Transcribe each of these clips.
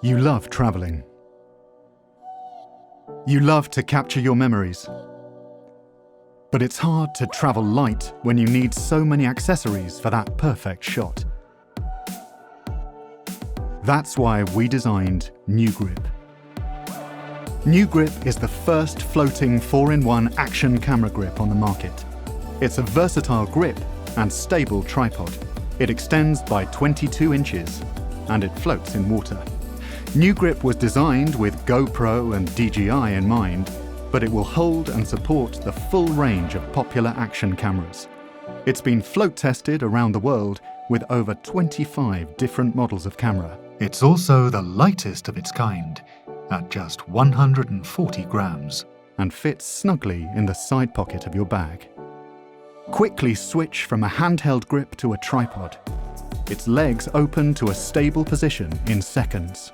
You love traveling. You love to capture your memories. But it's hard to travel light when you need so many accessories for that perfect shot. That's why we designed New Grip. New Grip is the first floating 4-in-1 action camera grip on the market. It's a versatile grip and stable tripod. It extends by 22 inches and it floats in water. New Grip was designed with GoPro and DJI in mind, but it will hold and support the full range of popular action cameras. It's been float tested around the world with over 25 different models of camera. It's also the lightest of its kind, at just 140 grams, and fits snugly in the side pocket of your bag. Quickly switch from a handheld grip to a tripod. Its legs open to a stable position in seconds.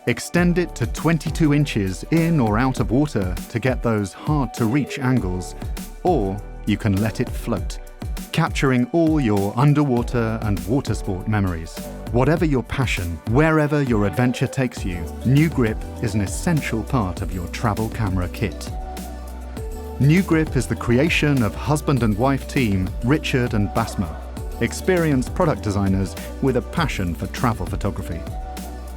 Extend it to 22 inches in or out of water to get those hard-to-reach angles, or you can let it float, capturing all your underwater and water sport memories. Whatever your passion, wherever your adventure takes you, New Grip is an essential part of your travel camera kit. New Grip is the creation of husband and wife team Richard and Basmo, experienced product designers with a passion for travel photography.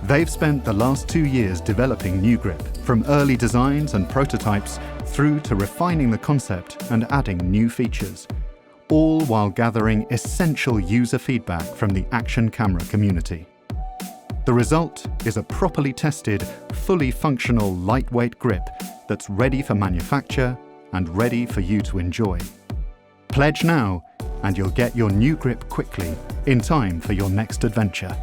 They've spent the last 2 years developing New Grip, from early designs and prototypes through to refining the concept and adding new features, all while gathering essential user feedback from the action camera community. The result is a properly tested, fully functional lightweight grip that's ready for manufacture and ready for you to enjoy. Pledge now and you'll get your New Grip quickly, in time for your next adventure.